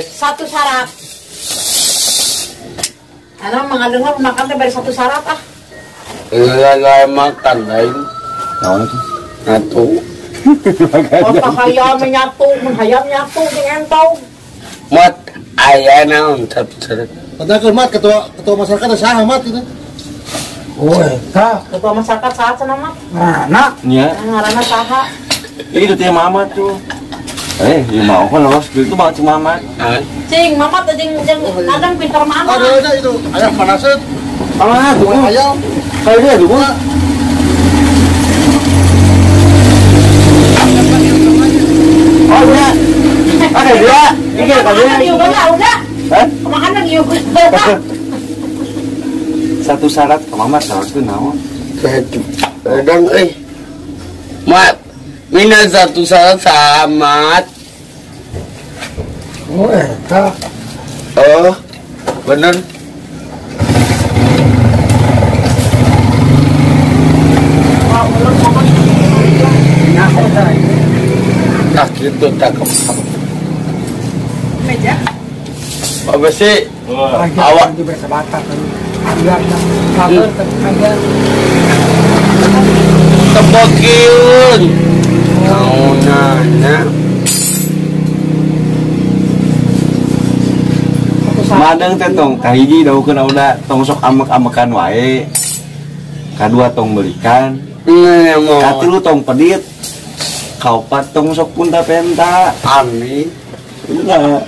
Satu syarat. Karena mengadengar makan teh baru satu syarat ah. Iya makan lain. Naon itu? Nyatu. Otak hayam nyatu, menghayam nyatu dengan entong. Mat aya naon satu-satu. Padahal mat ketua masyarakat saha mat itu. Oh, ketua masyarakat saat cenah mah. Nah, Nya. Ngaranna saha? Itu teh Mamat tuh. Ya mau kan los itu banget si Mamat. Cing, Mamat jeung kadang pinter mana? ada itu. Ayam panaset. Ah, tuh Ayam. kayak dia tuh. Oh ya. Ada dia. Ini Makanan dia. juga udah. Hah? Makanan juga. Satu syarat ke Mamat harus tuh naon? Kadang mat mina satu syarat sama. Oh, eta. Oh, bener. Tak gitu tak kepala. Meja. Apa sih? Awak di bersabata kan. Biar kabar aja. tebakiun. Mau nanya. Madang teh tong kahiji dahukeun udah tong sok amek-amekan wae. Kadua tong belikan. Mau Katilu tong pedit. Kaopat tong sok punta penta. ani. Enggak.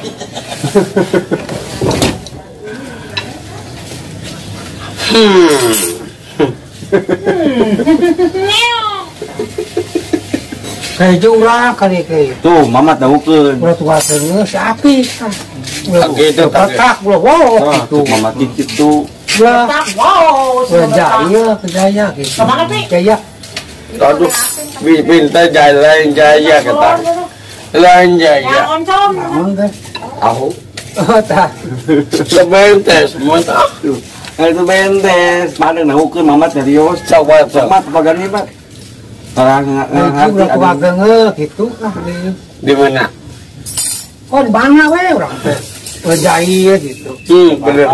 Kayak urang kali kayak. Tuh, Mamat dahukeun. Ulah tua geus api. Tak gitu, tak gitu. Tak ulah wow Wah, gitu. tuh Mamat gitu. Ulah Tak, wow, jaya kedaya gitu. Kemana, Pi? Jaya. Aduh, pinta jalan jaya kata. Lain Yang jaya. oncom. Naon teh? Aku Oh, tah. sebentes mata. Itu bentes, padang dahukeun Mamat dari Yos. Coba Mamat pagan nih, Pak. Orang Lagi ulah tua geus gitu ah di. di mana? Oh, di mana we urang teh? Ulah jaya gitu. Bener.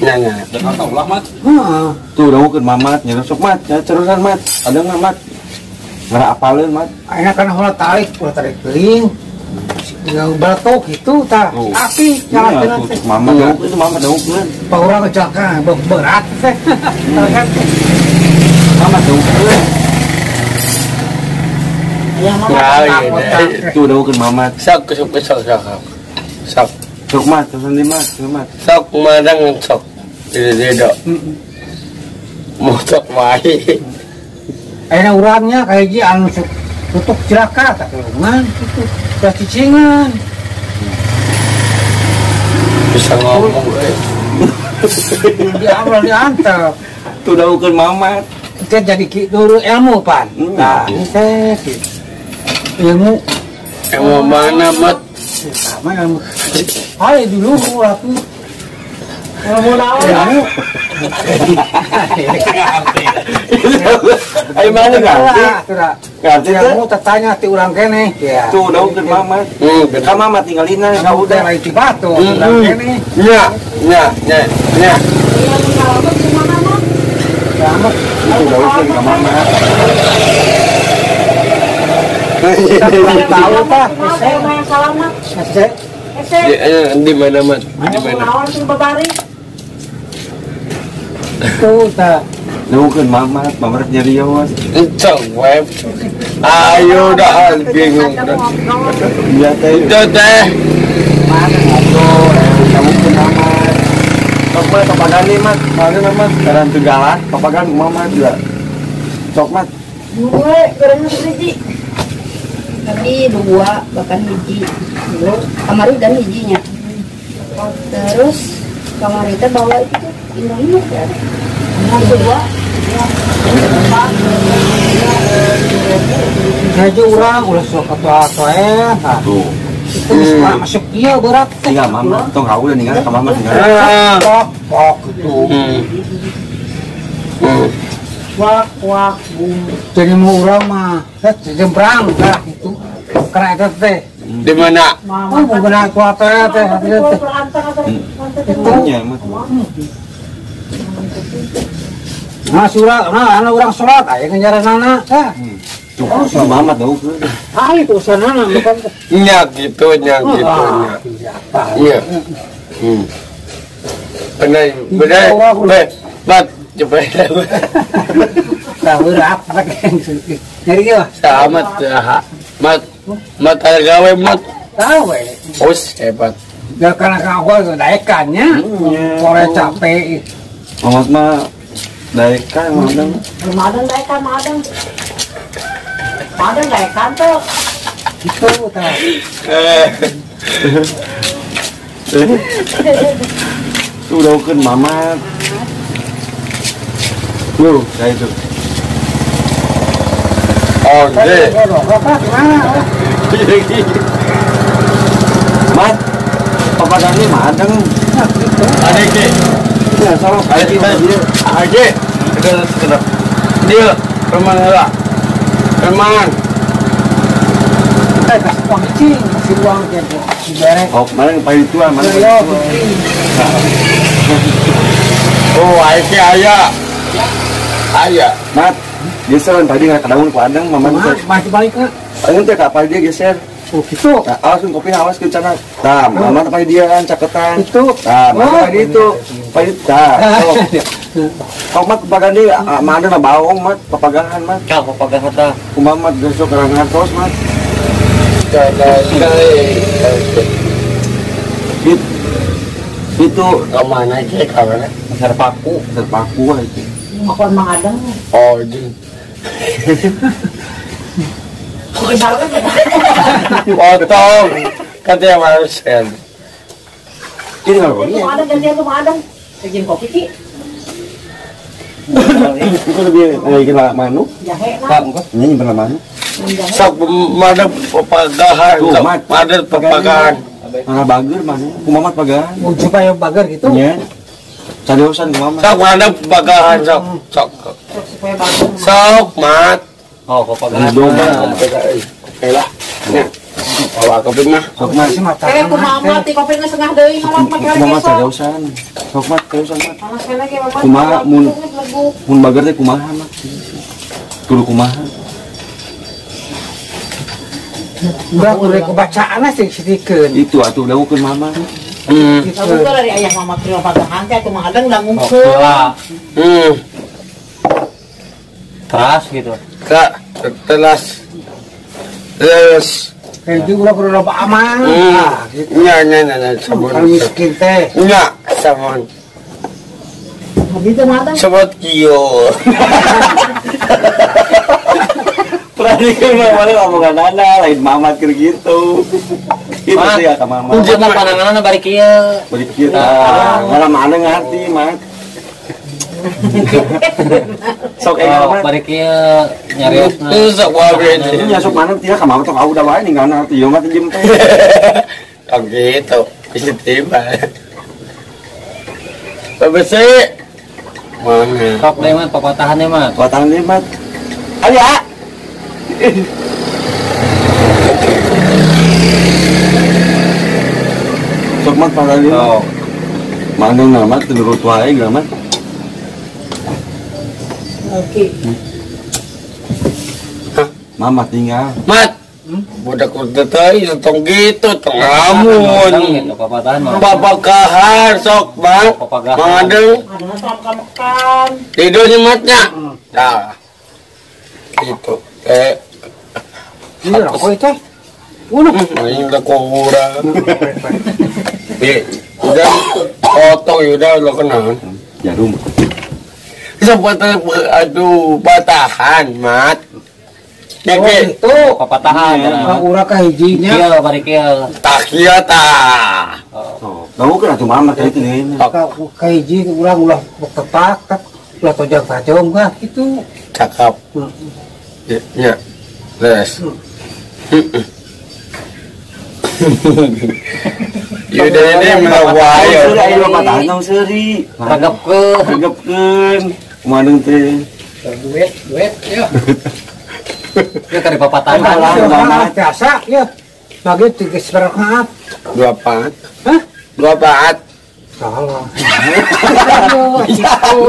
Nanya. Heeh. Tuh dahukeun Mamat, nya sok Mat, nya terusan Mat. Ada nggak Mat? Nggak apaleun Mat. Ayeuna kan ulah tarik teuing. Tinggal batok gitu tah. Oh. Api Iya, nyalakeun tuh, teh. Mamat dahukeun itu Mamat dahukeun. Paurang kecelakaan berat teh. Mamat dahukeun. Yang Tuh dahukeun Mamat. Sok sok. Sok Mat, terusan di Mat, sok Mat. Sok madang sok. Tidak. Mau sok wae. Ayeuna urangnya kayak ji anu tutup cilaka tak keungan itu. Udah cicingan. Bisa ngomong. Di awal diantep. Tuh dahukeun Mamat. Kita jadi dulu ilmu pan. Nah, ini teh ilmu Emang mana mat? sama ilmu. Hai dulu aku Ilmu naon? ilmu. Ayo mana ngerti? Tidak. Ngerti Ilmu tuh? tetanya ti urang kene. Ya. Tuh dahukeun Mamat. Bener. Ka Mamat tinggalin aja, Kamu udah. udah lain ti batu urang kene. Nya. Yang ngalaman gimana mah? Selamat. Tuh dahukeun ka Mamat. Tahu pak. Saya yang selamat. Saya Di mana mat? Di Ilmu mana? naon sing babari? itu tak. Dahukeun Mamat, Mamat nyari Yos. Cok web. Ayo dah bingung dah. Iya teh. Itu teh. Mana atuh, dahukeun Mamat. Sok Mat, papagan nih Mat. Papagan Mat. Sekarang Tegalan, papagan Mamat juga. Sok Mat. Gue kerana hiji. Tapi dua, bahkan hiji. Dulu kamari dan hijinya. Terus kamari teh bawa itu tuh indung ya. Yang kedua, Saya urang ulah sok atau Tuh. itu masuk iya berat teh. Tinggal Mamat, tong kau udah ninggal ka Mamat tinggal. Pok gitu. wak bum. Jadi mau urang mah jembrang dah itu. Karena itu teh Di mana? Oh, mau kena kuatnya teh. Itunya mah. Nah, anak orang sholat, ayo ngejaran anak. Cukup sama Mamat tahu. Itu sana bukan. Nya gitu, nya. Iya. Benar. Bat, coba. Tahu apa yang nyari gua? Selamat, mat gawe mat. Tahu Us hebat. ya karena kau daikannya, sore capek. Mamat mah daikan madang. Madang daikan madang. Madang daikan tuh. Itu tahu. Udah kan Mamat. Kayak itu. Oh, deh. Bapak gimana? Mat, papa kami madang. Ada ke? Ya, sama Ada dia. Ada. Kedap. Dia teman lah. Teman. Kita kasih uang kecil, kasih uang gitu. Diberek. Oh, mana yang paling tua, mana yang Yo, paling tua. Oh, ayah. Ayah. Mat, geseran tadi nggak kedaun padang, Mamat. masih balik ke. Paling teh kapal dia geser. Oh gitu. Nah, awas kopi awas ke sana. Tam, Mamat apa dia kan caketan. Itu. Tam, apa itu? Paling tah. Kok mat papagan dia, mana na baong mat, papagahan mat. Kau papagahan ta. Kumamat besok kerangan terus mat. Itu Kemana ke kawan? serpaku itu. Aku madang. Oh, jin. Potong. Katanya Marcel. Ini nggak boleh. Itu madang gantian tuh madang. Bikin kopi ki. Itu lebih lagi lah manu. Jahe Pak, lah. ini benar manu. Sok mana papagahan, Tuh, sok Mat. ada papagahan. Mana bager mana? Kumamat pagahan. Mau supaya bagar gitu. Nya. Cadiosan kumamat. Sok mana papagahan, sok. Supaya bagus. Sok, Mat. Oh, papagahan. Domba. Oke lah. Bawa kopi mah. Sok mat. Masih mata. Kayak kumaha ti kopi nggak setengah deui ngamak make Kumamat besok. cadiosan. Sok mat, cadiosan mat. Panas kene ge mama. Kumaha mun bager teh kumaha mat. Kudu kumaha. Udah kudu kebacaan sih sedikeun. Itu atuh dawukeun mama. Kamu tuh dari ayah mama kira pagahan teh kumaha madang da ngungkeun. Keras gitu. Kak, telas. Terus. Kayak juga kudu loba aman. Nah, gitu. Nya, sabun. Kalau miskin teh. Nya, sabun. Habis itu madang. Sabun kio. Tadi kan mana ngomongan Nana, lain mama kira gitu. Itu sih ya sama mama. Mana pananganna bari kieu. Beri kita, mana mana ngerti mat. Sok kayak Oh, mat. bari kieu nyariosna. Itu sok wae. Ini nyasuk mana tidak kamar tuh udah wae nih karena tuh mat jem teh. Oh gitu, bisa tiba. Bersih. Mana? Sok deh mah papatahan deh mah. Batang nih mat. Ayo. Sok mat pada dia. Oh, Mana nama menurut wae gak mat? Oke. Mama tinggal. Mat. Budak udah tadi tong gitu, tong lamun. gitu papatahan mah. Papagahan sok, Bang. Papagahan. Mangadeng. Ada tam-tam. Tidurnya matnya. Nah. Gitu. Ini rokok itu. Ini udah kurang. Udah foto ya udah lo kenal. Jarum. Sempat aduh batahan, Mat. Oh, Jadi itu. Papatahan. Kalau urang ka hijinya. Kieu bari kieu. takia ta. Oh, kamu kan atuh mama kayak itu nih. Ka hiji urang ulah ketak tak ulah tojang tajong kan gitu. Cakap. Ya. Les. Yaudah ini menawayo. Sudah ayo patah nang seuri. Ragapkeun. Tegepkeun. Kumadeng teh. Duit ya. Kieu kari papatahan. Lah, Mama biasa ya. bagi 3 rakaat. 2 paat. Hah? 2 paat. Salah. Aduh,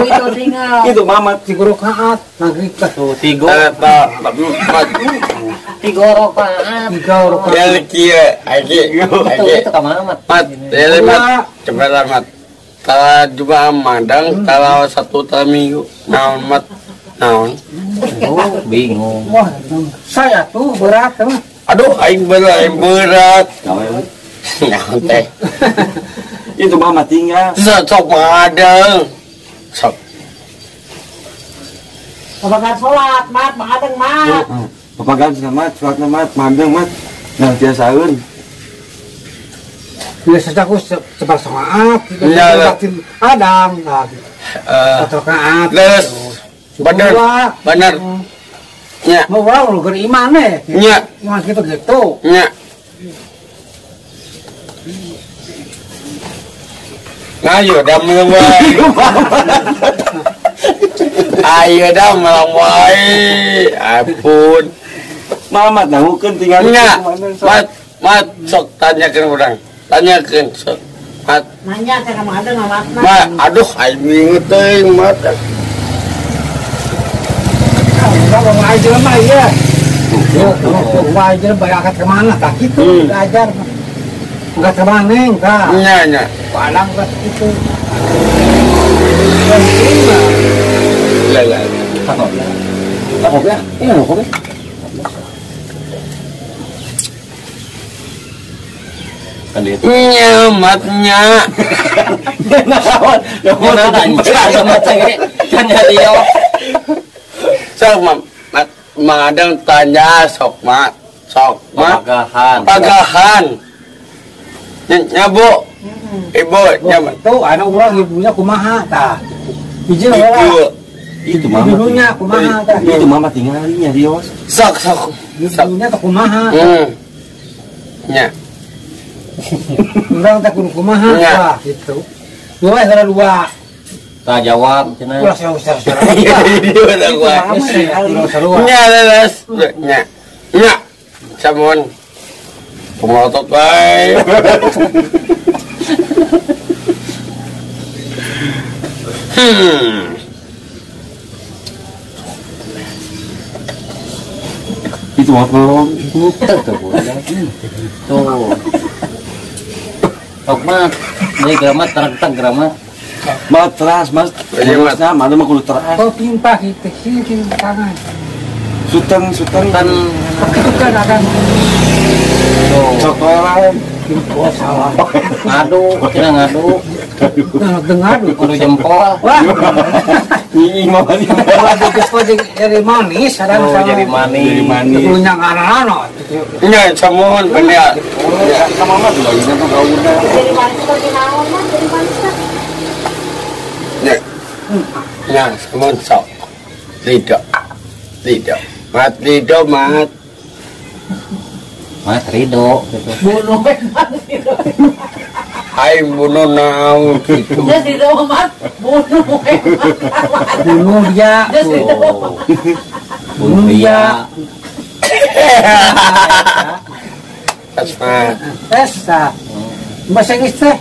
itu tinggal. Itu mamat 3 rakaat maghrib teh. Tuh, 3 Mat. 3 rakaat. 3 rakaat. Ya kia, lagi. Itu kemana, Mat? Mat, ya mat. Coba mat. Kalau Jumat Madang, kalau 1 minggu, naon mat, naon. Oh, bingung. Wah, saya tuh berat teman. Aduh, aing berat. Naon teh. itu mamat tinggal Sok Madang. Sok. Apakah sholat, mat, mengadeng, mat. papagan sama suat mat mandeng mat nah biasaeun Biasa aku cepat semangat. Iya, Adam. Nah, Eh, 1 rakaat. Terus bener, bener. Nya, Mau lu beriman nih. nya, Iman kita gitu. nya. Ayo dah melawai. Ayo dah melawai. Ampun. mamat nahukeun tinggal Nya, mat sok tanyakeun urang. Tanyakeun sok. Mat, Nanya ke mengadeng, mat, mat, aduh aing bingung teuing mat. Kalau mau aja mah iya. Mau aja bayar angkat kemana? Tak gitu, belajar. Angkat kemana? Enggak. Nya, nya. Palang ke itu. Lah lah. kopi ya iya kopi Kan dia. Nya, matnya. Mana ada sama cewek. Tanya dia. Sok mat, madang tanya sok mat. Sok mat. Pagahan. Nya bu. Ibu, nya Tuh, anak orang ibunya kumaha tah. Izin orang. itu Ibunya kumaha tah. itu mamat tinggalinya dios sok sok. Ibunya tak kumaha. Nya. Orang tak kumaha. Iya. Wah, gitu. Dua salah dua. Tak jawab cenah. Ulah salah. Dia udah gua. Nya leles. Nya. Nya. Samun. Pemotot bae. itu mah belum Tuh. Tok mat. Ini gramat terang gramat. matras mas Iya, Mat. masnya mana mah kudu teras Kau timpa kita sini tangan. suteng Kan Itu kan akan tuh. cokolan oh salah. Ngadu, cenah ngadu. Dengar Kudu jempol. Wah, ini mah ini kalau di jadi manis, ada Oh, sama jadi manis. punya anak-anak. Nya samun bener. sama mah tuh lagi tuh gaulnya Jadi manis seperti naon, mat, jadi manis, mat. Nya. Nya samun sok. Lido. Lido. Mat lido mat. Mat Rido gitu. Bunuh, mat. Aing bunuh naon gitu. Jadi itu, mat. Bunuh, mat. Bunuh dia. Jadi itu. Oh. Bunuh dia. Asma. Tes, bahasa Inggris teh.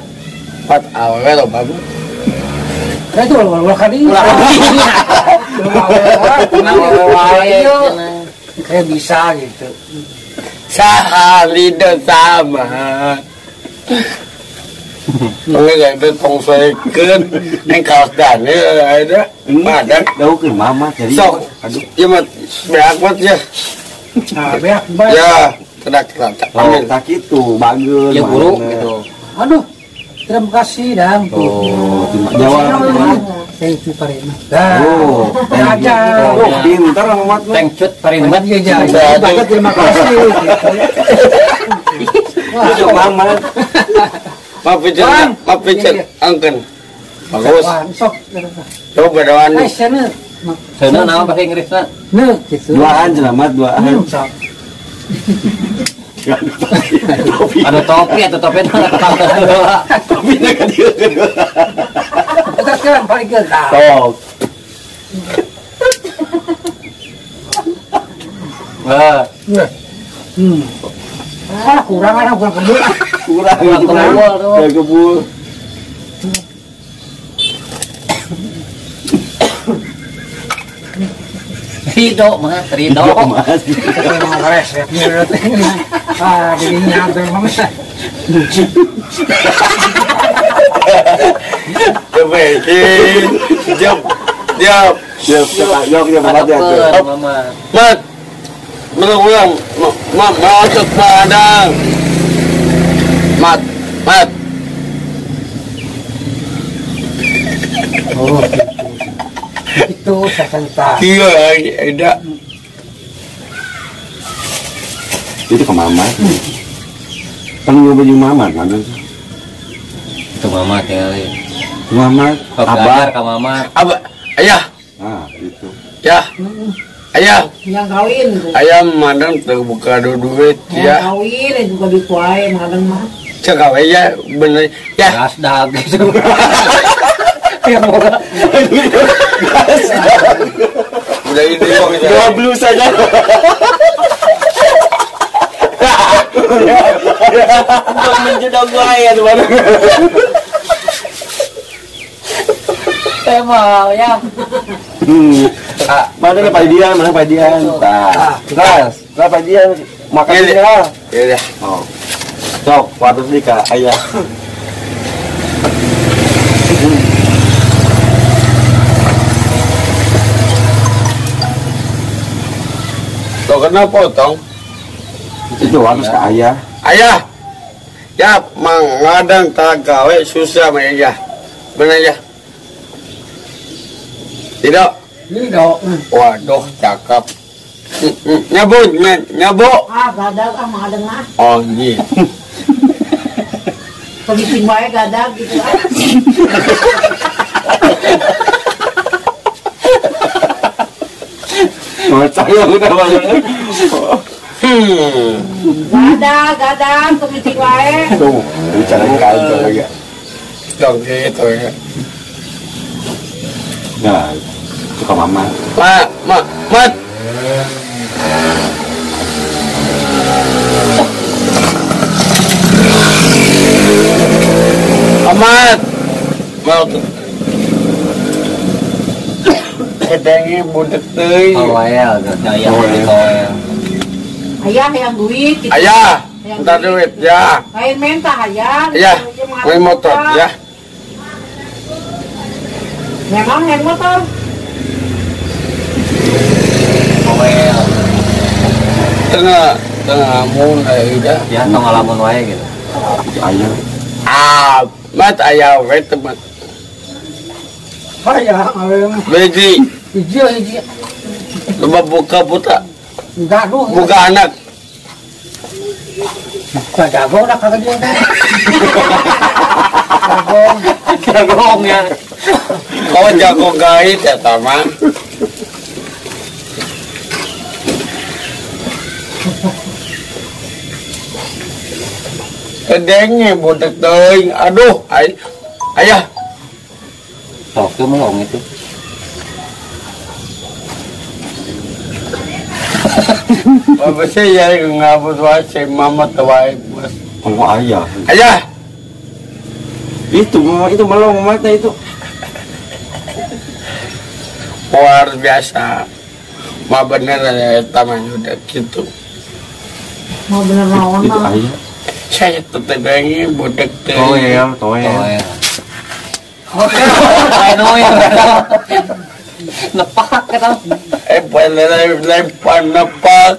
Pat awal lo babu. Itu ulah kali. Kayak bisa gitu. Saha lido sama. Enggak ada tongsekeun yang kaos dane ada. Madang. dahukeun mamat jadi Sok. aduh Ya mat beak mat ya. Nah, beak baik. Ya, terak. amin tak itu bageun Ya guru mana. gitu. Aduh, terima kasih dan Oh, jawab thank you Parima. oh Aja. oh pintar mamat mah Tengcut parimbat. Iya, banget terima kasih. itu mamat Maaf picen, angken. Bagus. Wah, sok. Coba dawan. Nah, sana. Seuneu naon bahasa Inggrisna? Nah, gitu. duaan selamat duaan Sok. Ada topi atau topi heula. tapi nak dia Kita sekarang paling kita. sok Wah, kurang ada kurang kebun. Kurang kebul tuh. Kurang kebul. Ridho mah, Ridho. Mas. Mau resepnya ah dirinya ada mas. Kebaik. Jam. Jam. Siap, yok banget ya tuh. Ada mama. Mat. Berulang. Masuk padang. Mat. Oh, itu sesentak. Iya, ada. Itu ke mama. Kan baju mama kan. Itu mama tinggal. Mama, Abah ke mama. Apa? Ayah. Ah, itu. Ya. Ayah. Yang kawin. Ayah mandang terbuka duit Yang ya. kawin juga dikuai madang mah. Cakap ya bener ya. Gas dah gitu. Udah ini kok gitu. Dua blue saja. Untuk menjodoh gua ya tuh baru. Mau ya. Mana Pak Dian? Nah, Pak Dian makan Ini. ini lah. Ya dah. Oh. Sok, waduh nih Kak Ayah. Kau kenapa potong? Itu harus Kak Ayah. Ayah. Ya, mangadang tak gawe susah mah ya. Bener ya? Tidak. Ridho. Waduh, cakep. Nyabut, nyabuk. Gadag madang mah. Oh, iya. Pemimpin wae gadag gitu ah. Saya udah banget. Gadag pemimpin wae. Tuh, bicara kacau lagi. Dong gitu ya. Nah, itu ke mama. Mat. Amat. Mau kedengi budak teuing. Koel, ayah koel. Ayah yang duit gitu. Ayah, minta duit ya. Lain minta ayah. Ayah, main motor ya. Memang yang motor. Koel. Tengah mun udah. Ya tong ngalamun wae gitu. Itu Ayah. Mat ayah we teman. Ayah, Beji, hiji. coba buka puta, Enggak dulu. buka anak. Jago dah kagak juga. Kagong ya. Kau jago gait ya taman. Kedengnya budak teuing. Aduh, ayah. Sok tuh melong itu. Bapak saya ngabut wae mama tawai bos. Oh Ayah. Ayah, Itu melong mata itu. luar biasa. Ma bener ya taman udah gitu. Mau bener lawan Itu mah. Ayah. Saya tetangnya budak Toel. Koel. Noel. Nepak kata. Lempar nepak.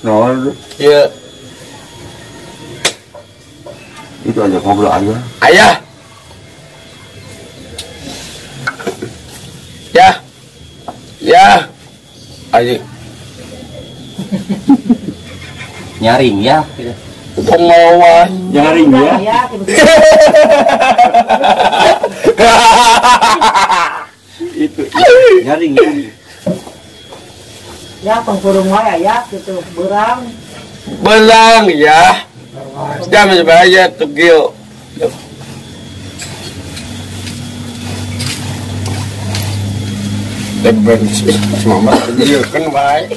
No, Ya, itu aja ngobrol Ayah. ayah. Ya. Ayah, Nyaring ya. Gitu. pengawas. Nyaring ya. Ayah, Itu nyaring. ya pengkurung wae ayah gitu. Berang. Belang ya. Jangan bahaya tuh Gio. Bensin, mama dia kan baik.